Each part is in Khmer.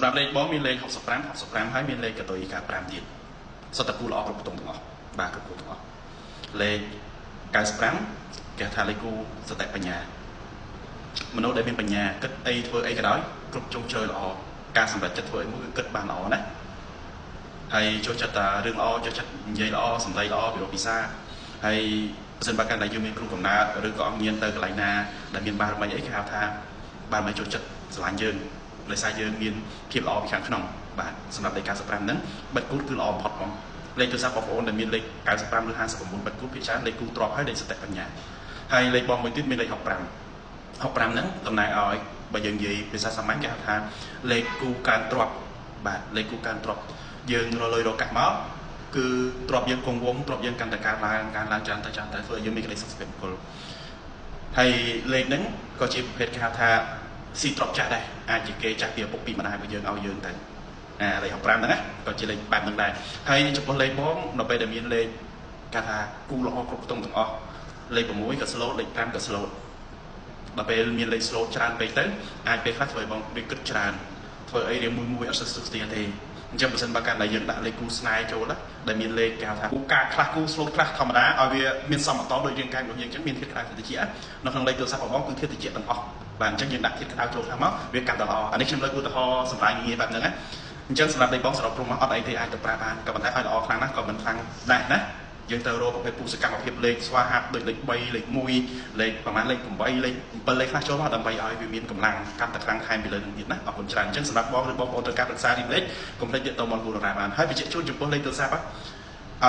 หรับเลขบอมีเลข65ให้มีเลขกระตุยกับ5ទៀតសតគូល្អគ្រប់តុងទាំងអស់បាទគ្រប់ទាំងអស់លេខ95គេថាលេខគូសតិបញ្ញាមនុស្សដែលមានបញ្ញាគិតអីធ្វើអីក៏ដោយគ្រប់ជ្រុងជ្រៅល្អការសម្រេចចិត្តធ្វើអីមួយគឺគិតបានល្អណាហើយចូលចិត្តតែរឿងល្អចូលចិត្តនិយាយល្អសម្ដីល្អពីរោគពិសាហើយបើសិនបើកាន់តែយើងមានគ្រូកំណើតឬក៏អង្គមានទៅកន្លែងណាដែលមានបារមីអីគេហៅថាបារមីចូលចិត្តស្រឡាញ់យើងដោយសារយើងមានភាពល្អពីខាងក្នុងបាទសម្រាប់លេខ95ហ្នឹងបិទគូតគឺល្អបំផុតផងលេខទូរស័ព្ទបងប្អូនដែលមានលេខ95ឬ59បិទគូតភាគច្រើនលេខគូទ្របហើយលេខសតិបញ្ញាហើយលេខបងមួយទៀតមានលេខ65ហ្នឹងតំណាងឲ្យបើយើងនិយាយភាសាសាមញ្ញគេហៅថាលេខគូការទ្របបាទលេខគូការទ្របយើងរលុយរកកាក់មកគឺទ្របយើងគង់វងទ្របយើងកាន់តែកើនឡើងច្រើនទៅធ្វើឲ្យយើងមានក្តីសុខសុភមង្គលហើយលេខហ្នឹងក៏ជាប្រភេទគេហៅថាស៊ីទ្របចាស់ដែរអាចជាគេចាស់ពីឪពុកពីម្ដាយរបស់យើងឲ្យយើងទៅលេខ65ហ្នឹងណាក៏ជាលេខបែបហ្នឹងដែរហើយចំពោះលេខបងនៅពេលដែលមានលេខគេថាគូល្អគ្រប់ខ្ទង់ទាំងអស់លេខ6ក៏ slow លេខ5ក៏ slow ដល់ពេលមានលេខ slow ច្រើនពេកទៅអាចពេលខ្លះធ្វើឲ្យបងវាគិតច្រើនធ្វើអីរៀងមួយអត់ស្ទើរស្ទើរទេអញ្ចឹងបើសិនបើកាន់តែយើងដាក់លេខគូស្នេហ៍ចូលដែលមានលេខគេហៅថាគូការខ្លះគូ slow ខ្លះធម្មតាឲ្យវាមានសមតលដូចរាងកាយរបស់យើងអញ្ចឹងមានធាតុក្តៅធាតុត្រជាក់នៅក្នុងលេខទូរស័ព្ទរបស់បងគឺធាតុត្រជាក់ទាំងអស់បាទអញ្ចឹងយើងដាក់ធាតុក្តៅចូលខាងមកវាកាន់តែល្អអានេះខ្ញុំលើកឧទាហរណ៍សម្រាប់ងាយបែបហ្នឹងណាអញ្ចឹងសម្រាប់លេខបងសរុបព្រមមកអត់អីទេអាចទៅប្រើបានក៏ប៉ុន្តែឲ្យល្អខ្លាំងណាស់ក៏មិនខ្លាំងដែរណាយើងទៅរកប្រភេទពុសកម្មភាពលេខស្វាហាប់ដូចលេខ3លេខ1លេខប្រហែលលេខ8លេខ7លេខខ្លះចូលមកដើម្បីឲ្យវាមានកម្លាំងកាន់តែខ្លាំងថែមពីលើនឹងទៀតណាអរគុណច្រើនអញ្ចឹងសម្រាប់បងឬបងប្អូនត្រូវការប្រឹក្សារៀបលេខកុំភ្លេចយកទៅមកគូរ៉ាបានហើយបញ្ជាក់ជូនចំពោះលេខទូរស័ព្ទឲ្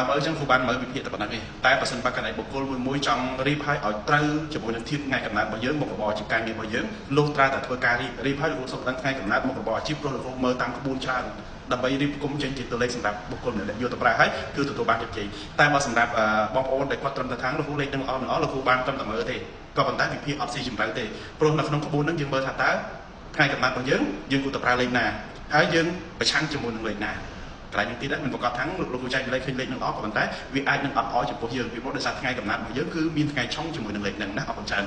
យមើលអញ្ចឹងគ្រូបានមើលវិភាគតែប៉ុណ្ណឹងទេតែបើសិនបើកណ្ដាលបុគ្គលមួយចង់រៀបឲ្យត្រូវជាមួយនឹងធាតុថ្ងៃកំណើតរបស់យើងមុខរបរអាជីវកម្មរបស់យើងលុះត្រាតែធ្វើការរៀបឲ្យលោកគ្រូសុខដឹងថ្ងៃកំណើតមុខរបរអាជីពព្រោះលោកគ្រូមើលតាមក្បួនច្រើនដើម្បីរៀបគុំចេញជាតួលេខសម្រាប់បុគ្គលម្នាក់យកទៅប្រើឲ្យគឺទទួលបានជោគជ័យតែបើសម្រាប់បងប្អូនដែលគាត់ត្រឹមតែថាលោកគ្រូលេខនឹងល្អលោកគ្រូបានត្រឹមតែមើលទេក៏ប៉ុន្តែវិភាគអត់ស៊ីជម្រៅទេព្រោះនៅក្នុងក្បួនហ្នឹងយើងមើលថាតើថ្ងៃកំណើតរបស់យើងគួរតែប្រើលេខណាហើយយើងប្រឆាំងជាមួយនឹងលេខណាកន្លែងនេះទៀតមិនប្រកាសថាលោកគ្រូចែកលេខឃើញលេខនឹងល្អក៏ប៉ុន្តែវាអាចនឹងអត់ល្អចំពោះយើងពីព្រោះដោយសារថ្ងៃកំណើតរបស់យើងគឺមានថ្ងៃឆុងជាមួយនឹងលេខហ្នឹងណាអរគុណច្រើន